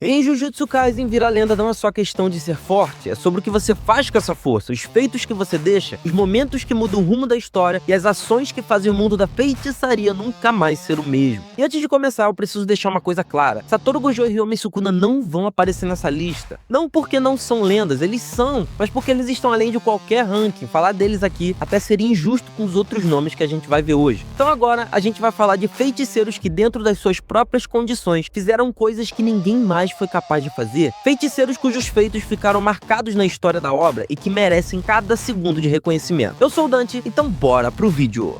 Em Jujutsu Kaisen, virar lenda não é só questão de ser forte, é sobre o que você faz com essa força, os feitos que você deixa, os momentos que mudam o rumo da história e as ações que fazem o mundo da feitiçaria nunca mais ser o mesmo. E antes de começar, eu preciso deixar uma coisa clara: Satoru Gojo e Ryomei Sukuna não vão aparecer nessa lista. Não porque não são lendas, eles são, mas porque eles estão além de qualquer ranking. Falar deles aqui até seria injusto com os outros nomes que a gente vai ver hoje. Então agora, a gente vai falar de feiticeiros que dentro das suas próprias condições fizeram coisas que ninguém mais foi capaz de fazer, feiticeiros cujos feitos ficaram marcados na história da obra e que merecem cada segundo de reconhecimento. Eu sou o Dante, então bora pro vídeo!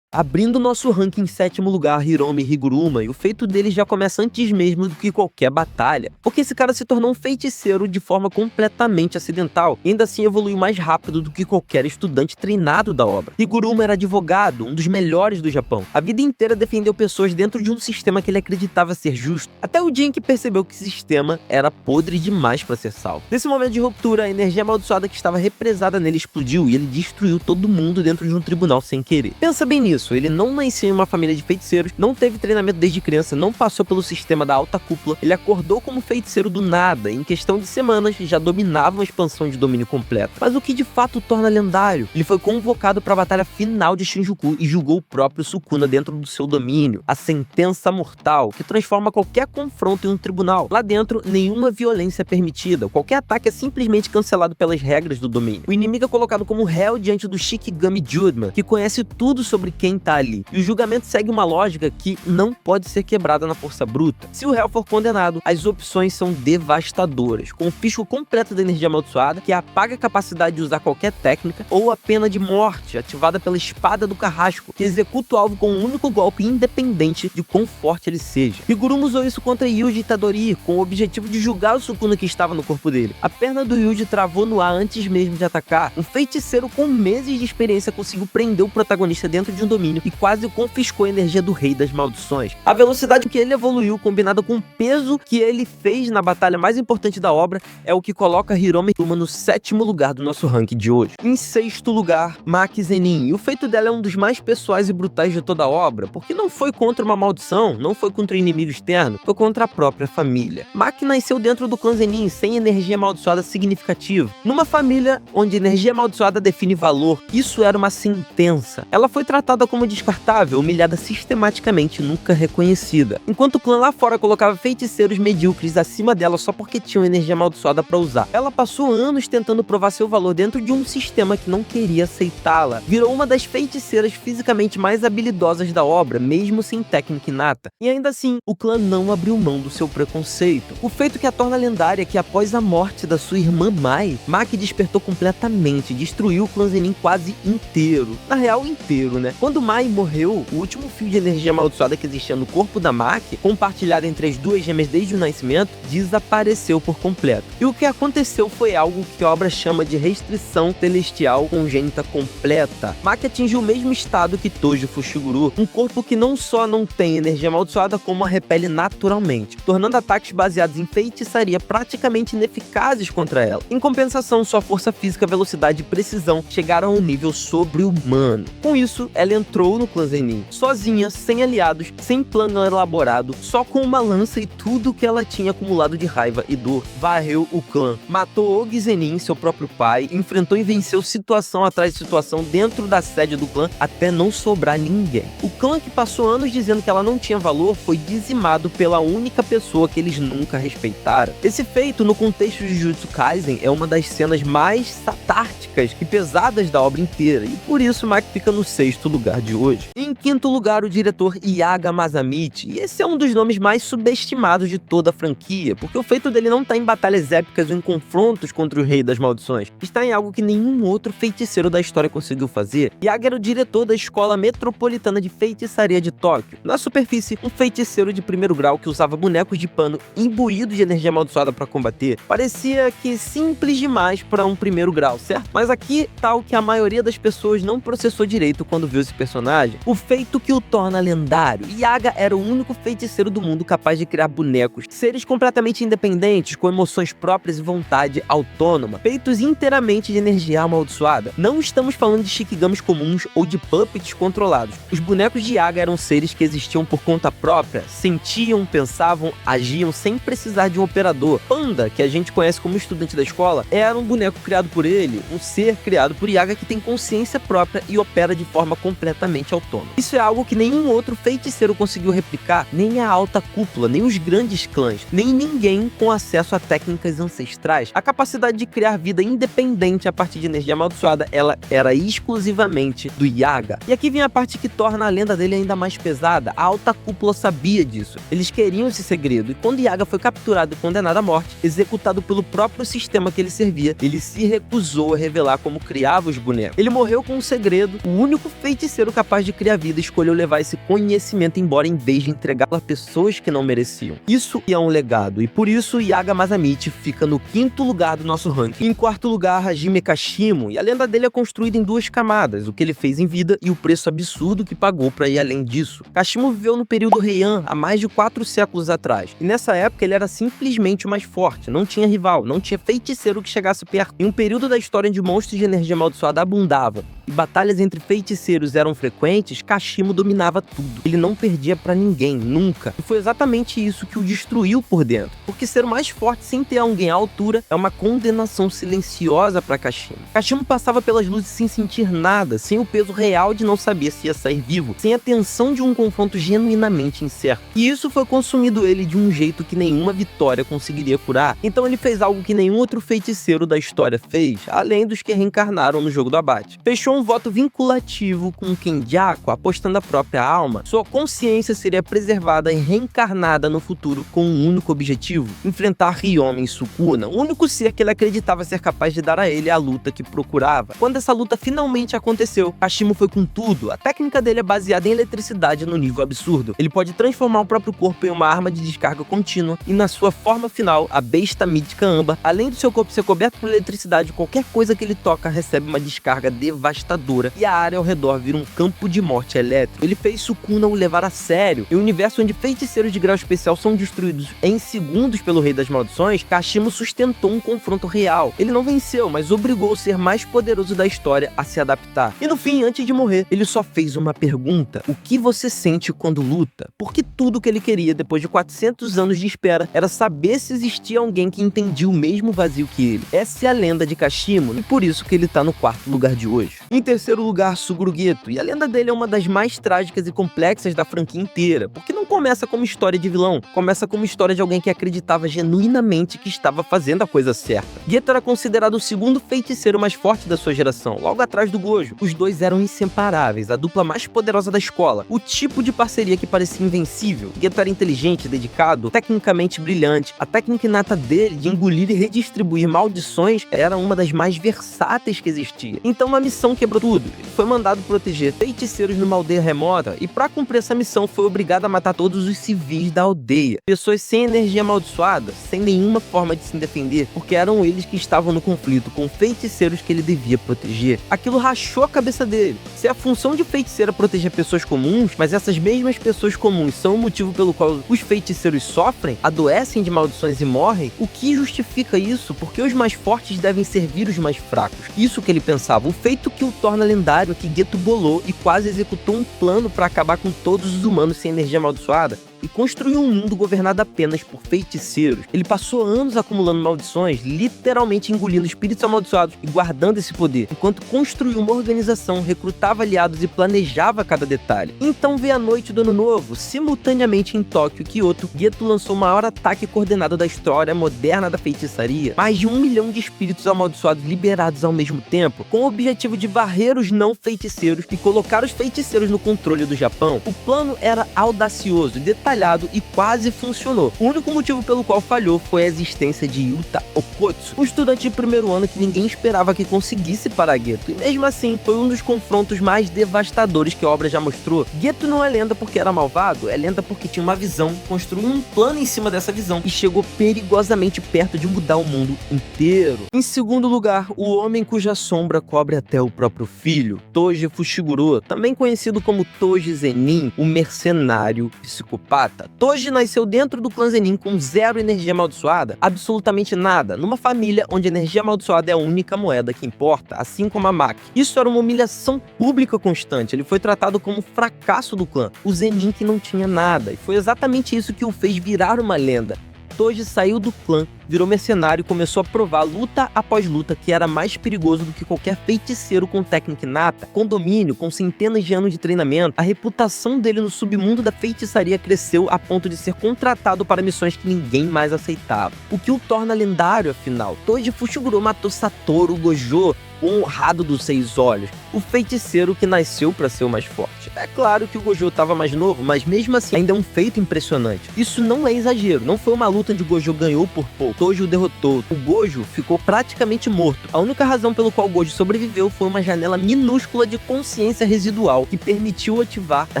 Abrindo nosso ranking em sétimo lugar, Hiromi Higuruma, e o feito dele já começa antes mesmo do que qualquer batalha, porque esse cara se tornou um feiticeiro de forma completamente acidental, e ainda assim evoluiu mais rápido do que qualquer estudante treinado da obra. Higuruma era advogado, um dos melhores do Japão. A vida inteira defendeu pessoas dentro de um sistema que ele acreditava ser justo, até o dia em que percebeu que o sistema era podre demais para ser salvo. Nesse momento de ruptura, a energia amaldiçoada que estava represada nele explodiu e ele destruiu todo mundo dentro de um tribunal sem querer. Pensa bem nisso. Ele não nasceu em uma família de feiticeiros, não teve treinamento desde criança, não passou pelo sistema da alta cúpula, ele acordou como feiticeiro do nada, e em questão de semanas já dominava uma expansão de domínio completo. Mas o que de fato o torna lendário? Ele foi convocado para a batalha final de Shinjuku e julgou o próprio Sukuna dentro do seu domínio, a sentença mortal, que transforma qualquer confronto em um tribunal. Lá dentro, nenhuma violência é permitida, qualquer ataque é simplesmente cancelado pelas regras do domínio. O inimigo é colocado como réu diante do Shikigami Judman, que conhece tudo sobre quem tá ali. E o julgamento segue uma lógica que não pode ser quebrada na força bruta. Se o réu for condenado, as opções são devastadoras, com o fisco completo da energia amaldiçoada, que apaga a capacidade de usar qualquer técnica, ou a pena de morte, ativada pela espada do carrasco, que executa o alvo com um único golpe, independente de quão forte ele seja. Higuruma usou isso contra Yuji Itadori, com o objetivo de julgar o Sukuna que estava no corpo dele. A perna do Yuji travou no ar antes mesmo de atacar. Um feiticeiro com meses de experiência conseguiu prender o protagonista dentro de um domínio e quase confiscou a energia do Rei das Maldições. A velocidade que ele evoluiu, combinada com o peso que ele fez na batalha mais importante da obra, é o que coloca Hiromi Higuruma no sétimo lugar do nosso ranking de hoje. Em sexto lugar, Maki Zenin, e o feito dela é um dos mais pessoais e brutais de toda a obra, porque não foi contra uma maldição, não foi contra um inimigo externo, foi contra a própria família. Maki nasceu dentro do clã Zenin, sem energia amaldiçoada significativa, numa família onde energia amaldiçoada define valor. Isso era uma sentença. Ela foi tratada como descartável, humilhada sistematicamente, nunca reconhecida, enquanto o clã lá fora colocava feiticeiros medíocres acima dela só porque tinham energia amaldiçoada para usar. Ela passou anos tentando provar seu valor dentro de um sistema que não queria aceitá-la. Virou uma das feiticeiras fisicamente mais habilidosas da obra, mesmo sem técnica inata. E ainda assim, o clã não abriu mão do seu preconceito. O feito que a torna lendária é que após a morte da sua irmã Mai, Maki despertou completamente, destruiu o clã Zenin quase inteiro. Na real, inteiro, né? Quando Mai morreu, o último fio de energia amaldiçoada que existia no corpo da Maki, compartilhado entre as duas gêmeas desde o nascimento, desapareceu por completo. E o que aconteceu foi algo que a obra chama de restrição celestial congênita completa. Maki atingiu o mesmo estado que Tojo Fushiguro, um corpo que não só não tem energia amaldiçoada, como a repele naturalmente, tornando ataques baseados em feitiçaria praticamente ineficazes contra ela. Em compensação, sua força física, velocidade e precisão chegaram a um nível sobre-humano. Com isso, ela entrou no clã Zenin, sozinha, sem aliados, sem plano elaborado, só com uma lança e tudo que ela tinha acumulado de raiva e dor. Varreu o clã, matou Ogi Zenin, seu próprio pai, enfrentou e venceu situação atrás de situação dentro da sede do clã até não sobrar ninguém. O clã, que passou anos dizendo que ela não tinha valor, foi dizimado pela única pessoa que eles nunca respeitaram. Esse feito, no contexto de Jujutsu Kaisen, é uma das cenas mais satárticas e pesadas da obra inteira, e por isso Maki fica no sexto lugar de hoje. Em quinto lugar, o diretor Yaga Masamichi, e esse é um dos nomes mais subestimados de toda a franquia, porque o feito dele não está em batalhas épicas ou em confrontos contra o Rei das Maldições, está em algo que nenhum outro feiticeiro da história conseguiu fazer. Yaga era o diretor da Escola Metropolitana de Feitiçaria de Tóquio. Na superfície, um feiticeiro de primeiro grau que usava bonecos de pano imbuídos de energia amaldiçoada para combater. Parecia que simples demais para um primeiro grau, certo? Mas aqui tá o que a maioria das pessoas não processou direito quando viu esse personagem, o feito que o torna lendário. Yaga era o único feiticeiro do mundo capaz de criar bonecos, seres completamente independentes, com emoções próprias e vontade autônoma, feitos inteiramente de energia amaldiçoada. Não estamos falando de shikigamis comuns ou de puppets controlados. Os bonecos de Yaga eram seres que existiam por conta própria, sentiam, pensavam, agiam sem precisar de um operador. Panda, que a gente conhece como estudante da escola, era um boneco criado por ele, um ser criado por Yaga que tem consciência própria e opera de forma completamente autônoma. Isso é algo que nenhum outro feiticeiro conseguiu replicar, nem a alta cúpula, nem os grandes clãs, nem ninguém com acesso a técnicas ancestrais. A capacidade de criar vida independente a partir de energia amaldiçoada, ela era exclusivamente do Yaga. E aqui vem a parte que torna a lenda dele ainda mais pesada. A alta cúpula sabia disso. Eles queriam esse segredo, e quando Yaga foi capturado e condenado à morte, executado pelo próprio sistema que ele servia, ele se recusou a revelar como criava os bonecos. Ele morreu com um segredo. O único feiticeiro capaz de criar vida escolheu levar esse conhecimento embora em vez de entregá-lo a pessoas que não mereciam. Isso é um legado, e por isso Yaga Masamichi fica no 5º lugar do nosso ranking. Em 4º lugar, Hajime Kashimo, e a lenda dele é construída em 2 camadas, o que ele fez em vida e o preço absurdo que pagou para ir além disso. Kashimo viveu no período Heian, há mais de 4 séculos atrás, e nessa época ele era simplesmente o mais forte, não tinha rival, não tinha feiticeiro que chegasse perto. Em um período da história onde monstros de energia amaldiçoada abundavam e batalhas entre feiticeiros eram frequentes, Kashimo dominava tudo. Ele não perdia pra ninguém, nunca. E foi exatamente isso que o destruiu por dentro. Porque ser o mais forte sem ter alguém à altura é uma condenação silenciosa pra Kashimo. Kashimo passava pelas luzes sem sentir nada, sem o peso real de não saber se ia sair vivo, sem a tensão de um confronto genuinamente incerto. E isso foi consumido ele de um jeito que nenhuma vitória conseguiria curar. Então ele fez algo que nenhum outro feiticeiro da história fez, além dos que reencarnaram no jogo do abate. Fechou um voto vinculativo com Kenjaku, apostando a própria alma. Sua consciência seria preservada e reencarnada no futuro com um único objetivo: enfrentar Ryomen Sukuna, o único ser que ele acreditava ser capaz de dar a ele a luta que procurava. Quando essa luta finalmente aconteceu, Kashimo foi com tudo. A técnica dele é baseada em eletricidade no nível absurdo. Ele pode transformar o próprio corpo em uma arma de descarga contínua e, na sua forma final, a besta mítica âmbar, além do seu corpo ser coberto por eletricidade, qualquer coisa que ele toca recebe uma descarga devastadora e a área ao redor vira um campo de morte elétrico. Ele fez Sukuna o levar a sério. Em um universo onde feiticeiros de grau especial são destruídos em segundos pelo Rei das Maldições, Kashimo sustentou um confronto real. Ele não venceu, mas obrigou o ser mais poderoso da história a se adaptar. E no fim, antes de morrer, ele só fez uma pergunta: o que você sente quando luta? Porque tudo que ele queria, depois de 400 anos de espera, era saber se existia alguém que entendia o mesmo vazio que ele. Essa é a lenda de Kashimo, e por isso que ele tá no 4º lugar de hoje. Em 3º lugar, Suguru Geto, e a lenda dele é uma das mais trágicas e complexas da franquia inteira, porque não começa como história de vilão, começa como história de alguém que acreditava genuinamente que estava fazendo a coisa certa. Geto era considerado o 2º feiticeiro mais forte da sua geração, logo atrás do Gojo. Os dois eram inseparáveis, a dupla mais poderosa da escola, o tipo de parceria que parecia invencível. Geto era inteligente, dedicado, tecnicamente brilhante. A técnica inata dele de engolir e redistribuir maldições era uma das mais versáteis que existia. Então uma missão quebrou tudo. Ele foi mandado proteger feiticeiros numa aldeia remota e, para cumprir essa missão, foi obrigado a matar todos os civis da aldeia. Pessoas sem energia amaldiçoada, sem nenhuma forma de se defender, porque eram eles que estavam no conflito com feiticeiros que ele devia proteger. Aquilo rachou a cabeça dele. Se a função de feiticeiro é proteger pessoas comuns, mas essas mesmas pessoas comuns são o motivo pelo qual os feiticeiros sofrem, adoecem de maldições e morrem, o que justifica isso? Porque os mais fortes devem servir os mais fracos. Isso que ele pensava. O feito que o torna lendário é que Geto bolou e quase executou um plano para acabar com todos os humanos sem energia amaldiçoada e construiu um mundo governado apenas por feiticeiros. Ele passou anos acumulando maldições, literalmente engolindo espíritos amaldiçoados e guardando esse poder, enquanto construiu uma organização, recrutava aliados e planejava cada detalhe. Então veio a noite do Ano Novo, simultaneamente em Tóquio e Kyoto, Geto lançou o maior ataque coordenado da história moderna da feitiçaria. Mais de 1 milhão de espíritos amaldiçoados liberados ao mesmo tempo, com o objetivo de varrer os não feiticeiros e colocar os feiticeiros no controle do Japão. O plano era audacioso e detalhado detalhado e quase funcionou. O único motivo pelo qual falhou foi a existência de Yuta Okkotsu, um estudante de primeiro ano que ninguém esperava que conseguisse parar Geto, e mesmo assim foi um dos confrontos mais devastadores que a obra já mostrou. Geto não é lenda porque era malvado, é lenda porque tinha uma visão, construiu um plano em cima dessa visão e chegou perigosamente perto de mudar o mundo inteiro. Em segundo lugar, o homem cuja sombra cobre até o próprio filho, Toji Fushiguro, também conhecido como Toji Zenin, o mercenário psicopata. Toji nasceu dentro do clã Zenin com zero energia amaldiçoada, absolutamente nada, numa família onde a energia amaldiçoada é a única moeda que importa, assim como a Maki. Isso era uma humilhação pública constante, ele foi tratado como um fracasso do clã, o Zenin que não tinha nada, e foi exatamente isso que o fez virar uma lenda. Toji saiu do clã, virou mercenário e começou a provar luta após luta que era mais perigoso do que qualquer feiticeiro com técnica inata, com domínio, com centenas de anos de treinamento. A reputação dele no submundo da feitiçaria cresceu a ponto de ser contratado para missões que ninguém mais aceitava, o que o torna lendário afinal. Toji Fushiguro matou Satoru Gojo, o honrado dos 6 olhos, o feiticeiro que nasceu para ser o mais forte. É claro que o Gojo estava mais novo, mas mesmo assim ainda é um feito impressionante. Isso não é exagero, não foi uma luta onde o Gojo ganhou por pouco, Toji o derrotou. O Gojo ficou praticamente morto. A única razão pelo qual o Gojo sobreviveu foi uma janela minúscula de consciência residual que permitiu ativar a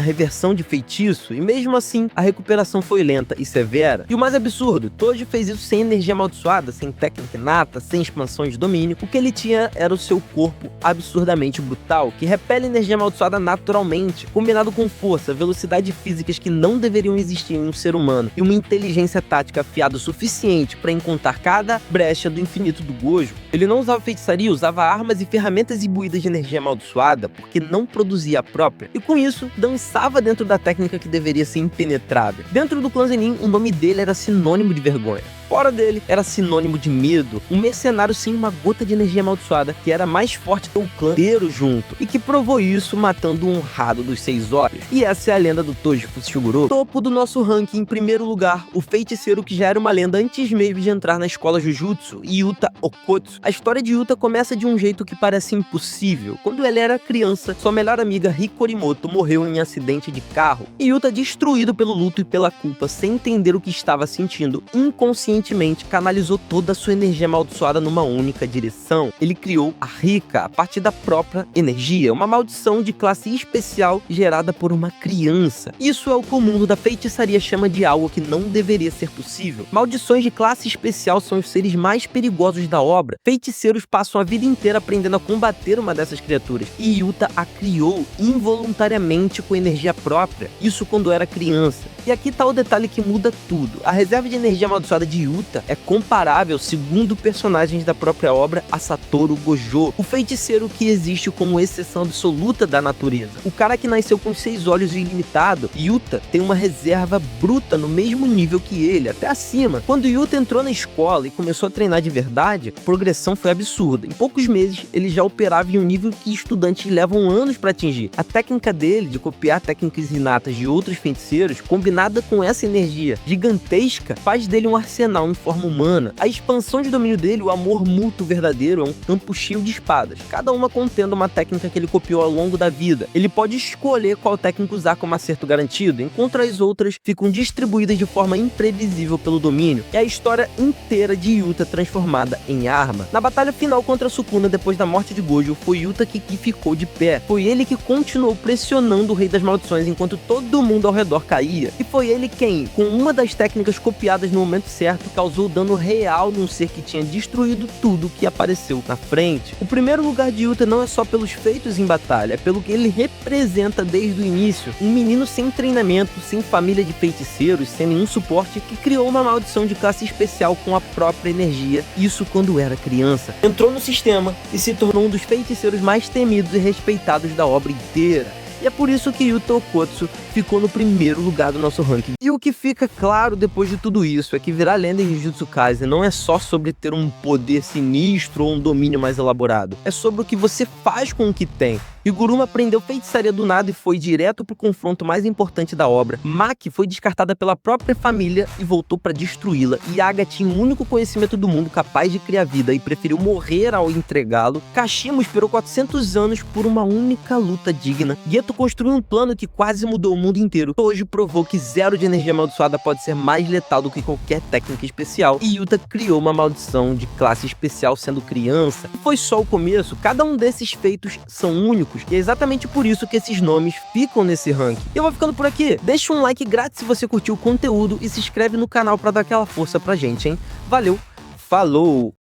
reversão de feitiço, e mesmo assim a recuperação foi lenta e severa. E o mais absurdo, Toji fez isso sem energia amaldiçoada, sem técnica inata, sem expansão de domínio. O que ele tinha era o seu corpo absurdamente brutal, que repele energia amaldiçoada naturalmente, combinado com força, velocidade físicas que não deveriam existir em um ser humano, e uma inteligência tática afiada o suficiente para encontrar cada brecha do infinito do Gojo. Ele não usava feitiçaria, usava armas e ferramentas imbuídas de energia amaldiçoada, porque não produzia a própria, e com isso, dançava dentro da técnica que deveria ser impenetrável. Dentro do clã Zenin, o nome dele era sinônimo de vergonha. Fora dele, era sinônimo de medo, um mercenário sem uma gota de energia amaldiçoada, que era mais forte que o clã inteiro junto, e que provou isso matando o honrado dos 6 olhos. E essa é a lenda do Toji Fushiguro. Topo do nosso ranking, em primeiro lugar, o feiticeiro que já era uma lenda antes mesmo de entrar na escola Jujutsu, Yuta Okkotsu. A história de Yuta começa de um jeito que parece impossível. Quando ele era criança, sua melhor amiga Hikorimoto morreu em um acidente de carro, e Yuta, destruído pelo luto e pela culpa, sem entender o que estava sentindo, inconscientemente canalizou toda a sua energia amaldiçoada numa única direção. Ele criou a Rika a partir da própria energia, uma maldição de classe especial gerada por uma criança. Isso é o que o mundo da feitiçaria chama de algo que não deveria ser possível. Maldições de classe especial são os seres mais perigosos da obra. Feiticeiros passam a vida inteira aprendendo a combater uma dessas criaturas, e Yuta a criou involuntariamente com energia própria, isso quando era criança. E aqui tá o detalhe que muda tudo. A reserva de energia amaldiçoada de Yuta é comparável, segundo personagens da própria obra, a Satoru Gojo, o feiticeiro que existe como exceção absoluta da natureza. O cara que nasceu com 6 olhos e ilimitado, Yuta tem uma reserva bruta no mesmo nível que ele, até acima. Quando Yuta entrou na escola e começou a treinar de verdade, a progressão foi absurda. Em poucos meses, ele já operava em um nível que estudantes levam anos para atingir. A técnica dele de copiar técnicas inatas de outros feiticeiros, combinada com essa energia gigantesca, faz dele um arsenal em forma humana. A expansão de domínio dele, o amor mútuo verdadeiro, é um campo cheio de espadas, cada uma contendo uma técnica que ele copiou ao longo da vida. Ele pode escolher qual técnica usar como acerto garantido, enquanto as outras ficam distribuídas de forma imprevisível pelo domínio. É a história inteira de Yuta transformada em arma. Na batalha final contra Sukuna, depois da morte de Gojo, foi Yuta que ficou de pé. Foi ele que continuou pressionando o Rei das Maldições enquanto todo mundo ao redor caía. E foi ele quem, com uma das técnicas copiadas no momento certo, causou dano real num ser que tinha destruído tudo que apareceu na frente. O primeiro lugar de Yuta não é só pelos feitos em batalha, é pelo que ele representa desde o início. Um menino sem treinamento, sem família de feiticeiros, sem nenhum suporte, que criou uma maldição de classe especial com a própria energia, isso quando era criança. Entrou no sistema e se tornou um dos feiticeiros mais temidos e respeitados da obra inteira. E é por isso que Yuta Okkotsu ficou no primeiro lugar do nosso ranking. E o que fica claro depois de tudo isso é que virar lenda em Jujutsu Kaisen não é só sobre ter um poder sinistro ou um domínio mais elaborado. É sobre o que você faz com o que tem. Higuruma aprendeu feitiçaria do nada e foi direto pro confronto mais importante da obra. Maki foi descartada pela própria família e voltou para destruí-la. Yaga tinha o único conhecimento do mundo capaz de criar vida e preferiu morrer ao entregá-lo. Kashimo esperou 400 anos por uma única luta digna. Geto construiu um plano que quase mudou o mundo inteiro. Toji provou que zero de energia amaldiçoada pode ser mais letal do que qualquer técnica especial. E Yuta criou uma maldição de classe especial sendo criança. Foi só o começo, cada um desses feitos são únicos e é exatamente por isso que esses nomes ficam nesse ranking. Eu vou ficando por aqui, deixa um like grátis se você curtiu o conteúdo e se inscreve no canal pra dar aquela força pra gente, hein? Valeu, falou!